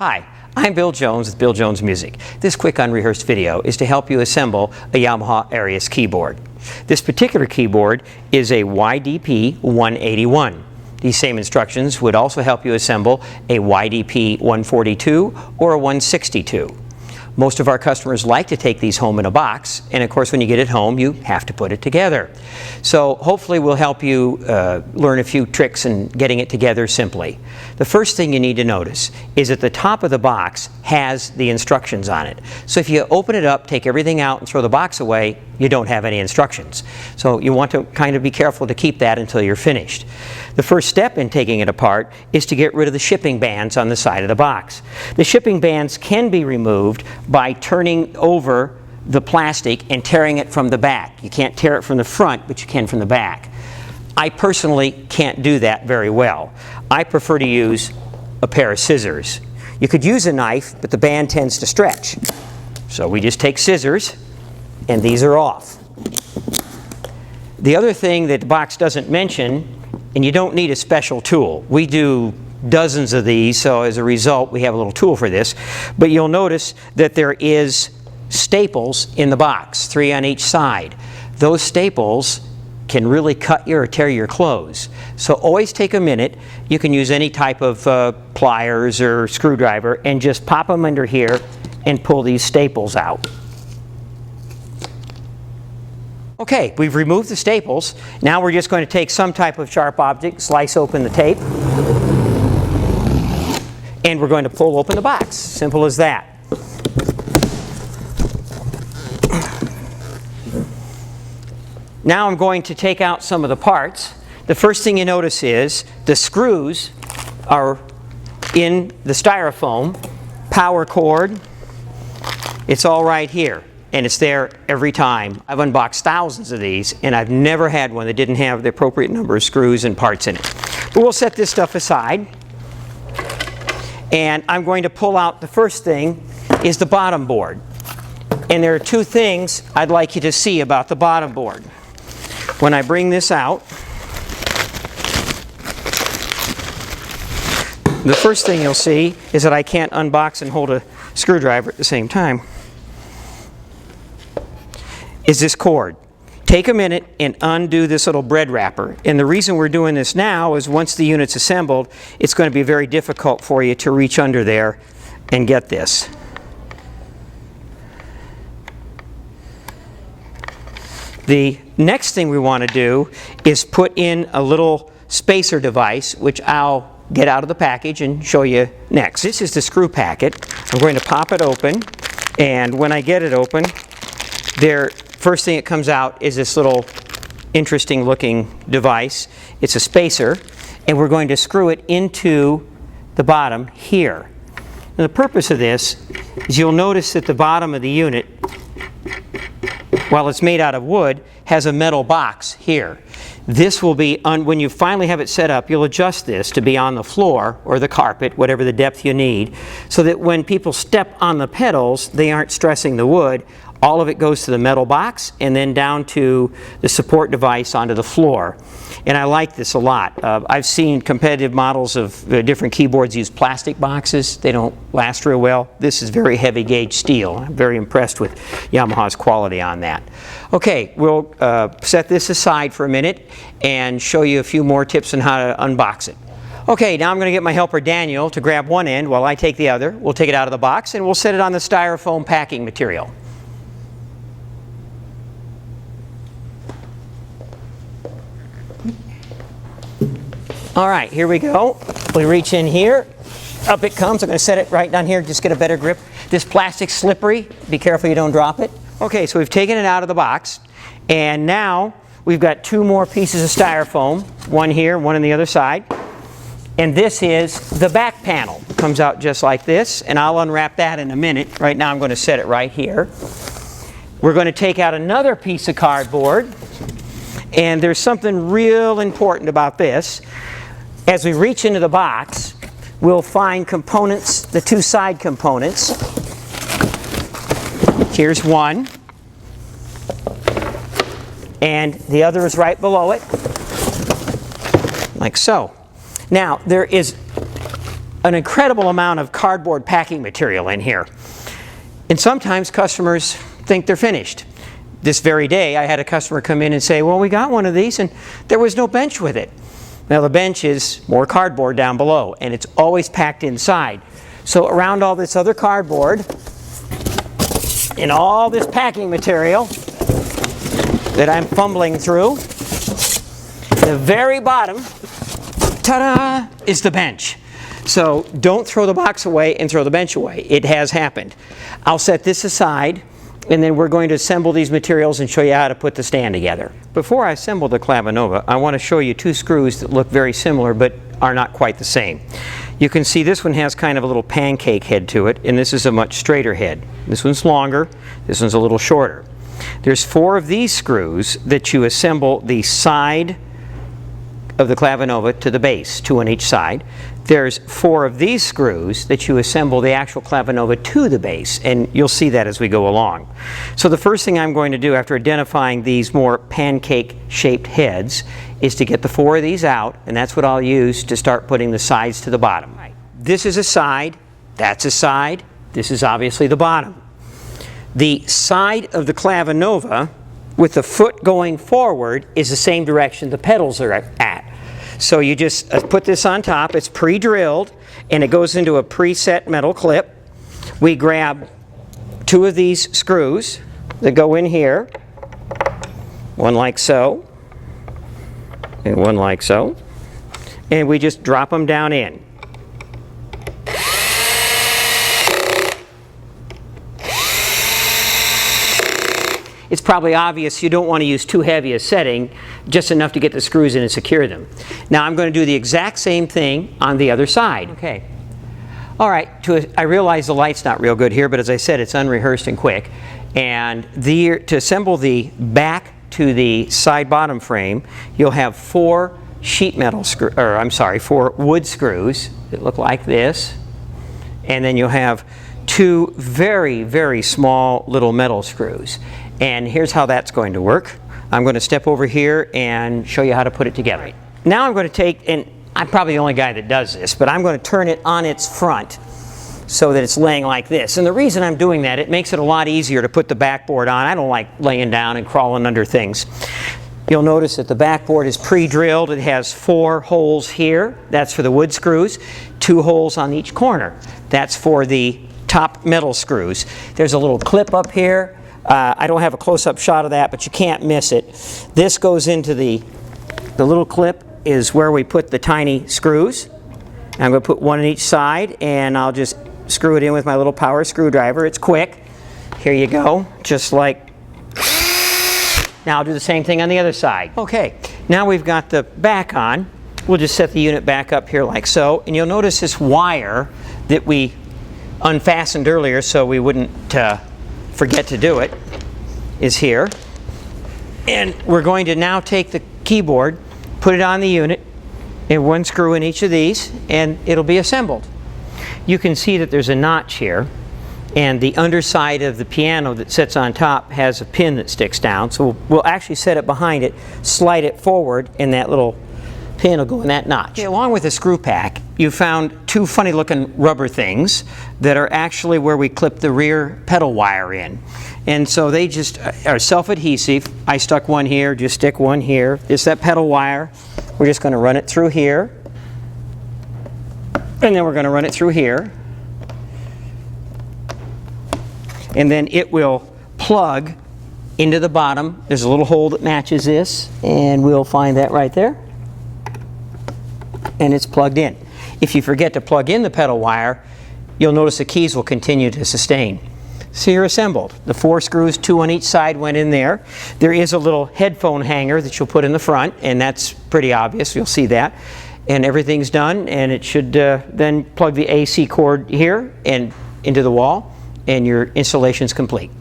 Hi, I'm Bill Jones with Bill Jones Music. This quick unrehearsed video is to help you assemble a Yamaha Arius keyboard. This particular keyboard is a YDP 181. These same instructions would also help you assemble a YDP 142 or a 162. Most of our customers like to take these home in a box, and of course when you get it home you have to put it together. So hopefully we'll help you learn a few tricks in getting it together simply. The first thing you need to notice is that the top of the box has the instructions on it. So if you open it up, take everything out and throw the box away, you don't have any instructions. So you want to kind of be careful to keep that until you're finished. The first step in taking it apart is to get rid of the shipping bands on the side of the box. The shipping bands can be removed by turning over the plastic and tearing it from the back. You can't tear it from the front, but you can from the back. I personally can't do that very well. I prefer to use a pair of scissors. You could use a knife, but the band tends to stretch. So we just take scissors, and these are off. The other thing that the box doesn't mention, and you don't need a special tool. We do dozens of these, so as a result we have a little tool for this. But you'll notice that there is staples in the box, 3 on each side. Those staples can really cut or tear your clothes. So always take a minute. You can use any type of pliers or screwdriver and just pop them under here and pull these staples out. Okay, we've removed the staples. Now we're just going to take some type of sharp object, slice open the tape, and we're going to pull open the box. Simple as that. Now I'm going to take out some of the parts. The first thing you notice is the screws are in the styrofoam. Power cord, it's all right here, and it's there every time. I've unboxed thousands of these, and I've never had one that didn't have the appropriate number of screws and parts in it. But we'll set this stuff aside, and I'm going to pull out the first thing is the bottom board. And there are two things I'd like you to see about the bottom board. When I bring this out, the first thing you'll see is that I can't unbox and hold a screwdriver at the same time, is this cord. Take a minute and undo this little bread wrapper. And the reason we're doing this now is once the unit's assembled, it's going to be very difficult for you to reach under there and get this. The next thing we want to do is put in a little spacer device, which I'll get out of the package and show you next. This is the screw packet. I'm going to pop it open, and when I get it open, first thing that comes out is this little interesting looking device. It's a spacer, and we're going to screw it into the bottom here. And the purpose of this is you'll notice that the bottom of the unit, while it's made out of wood, has a metal box here. This will be, when you finally have it set up, you'll adjust this to be on the floor or the carpet, whatever the depth you need, so that when people step on the pedals, they aren't stressing the wood. All of it goes to the metal box and then down to the support device onto the floor. And I like this a lot. I've seen competitive models of different keyboards use plastic boxes. They don't last real well. This is very heavy gauge steel. I'm very impressed with Yamaha's quality on that. Okay, we'll set this aside for a minute and show you a few more tips on how to unbox it. Okay, now I'm going to get my helper Daniel to grab one end while I take the other. We'll take it out of the box and we'll set it on the styrofoam packing material. All right, here we go. We reach in here, up it comes. I'm going to set it right down here, just get a better grip. This plastic's slippery. Be careful you don't drop it. Okay, so we've taken it out of the box, and now we've got two more pieces of styrofoam, one here, one on the other side. And this is the back panel. It comes out just like this, and I'll unwrap that in a minute. Right now I'm going to set it right here. We're going to take out another piece of cardboard, and there's something real important about this. As we reach into the box, we'll find components, the two side components. Here's one, and the other is right below it, like so. Now, there is an incredible amount of cardboard packing material in here. And sometimes customers think they're finished. This very day, I had a customer come in and say, well, we got one of these and there was no bench with it. Now the bench is more cardboard down below, and it's always packed inside. So around all this other cardboard and all this packing material that I'm fumbling through, the very bottom, ta-da, is the bench. So don't throw the box away and throw the bench away. It has happened. I'll set this aside, and then we're going to assemble these materials and show you how to put the stand together. Before I assemble the Clavinova, I want to show you two screws that look very similar but are not quite the same. You can see this one has kind of a little pancake head to it, and this is a much straighter head. This one's longer, this one's a little shorter. There's 4 of these screws that you assemble the side of the Clavinova to the base, 2 on each side. There's 4 of these screws that you assemble the actual Clavinova to the base, and you'll see that as we go along. So the first thing I'm going to do after identifying these more pancake-shaped heads is to get the 4 of these out, and that's what I'll use to start putting the sides to the bottom. This is a side, that's a side, this is obviously the bottom. The side of the Clavinova with the foot going forward is the same direction the pedals are at. So you just put this on top, it's pre-drilled, and it goes into a preset metal clip. We grab 2 of these screws that go in here, one like so, and one like so, and we just drop them down in. It's probably obvious you don't want to use too heavy a setting, just enough to get the screws in and secure them. Now I'm going to do the exact same thing on the other side. Okay. All right, I realize the light's not real good here, but as I said, it's unrehearsed and quick. And to assemble the back to the side bottom frame, you'll have 4 4 wood screws that look like this. And then you'll have 2 very, very small little metal screws. And here's how that's going to work. I'm going to step over here and show you how to put it together. Now I'm going to take, and I'm probably the only guy that does this, but I'm going to turn it on its front so that it's laying like this. And the reason I'm doing that, it makes it a lot easier to put the backboard on. I don't like laying down and crawling under things. You'll notice that the backboard is pre-drilled. It has 4 holes here. That's for the wood screws. 2 holes on each corner. That's for the top metal screws. There's a little clip up here. I don't have a close-up shot of that, but you can't miss it. This goes into the little clip is where we put the tiny screws. I'm going to put 1 on each side, and I'll just screw it in with my little power screwdriver. It's quick. Here you go, just like. Now I'll do the same thing on the other side. Okay, now we've got the back on. We'll just set the unit back up here like so, and you'll notice this wire that we unfastened earlier so we wouldn't forget to do it is here. And we're going to now take the keyboard, put it on the unit, and 1 screw in each of these, and it'll be assembled. You can see that there's a notch here, and the underside of the piano that sits on top has a pin that sticks down. So we'll actually set it behind it, slide it forward, and that little pin will go in that notch. Okay, along with the screw pack, you found 2 funny looking rubber things that are actually where we clip the rear pedal wire in. And so they just are self-adhesive. I stuck 1 here, just stick 1 here. It's that pedal wire. We're just going to run it through here. And then we're going to run it through here. And then it will plug into the bottom. There's a little hole that matches this, and we'll find that right there. And it's plugged in. If you forget to plug in the pedal wire, you'll notice the keys will continue to sustain. So you're assembled. The 4 screws, 2 on each side, went in there. There is a little headphone hanger that you'll put in the front, and that's pretty obvious. You'll see that. And everything's done, and it should then plug the AC cord here and into the wall, and your installation's complete.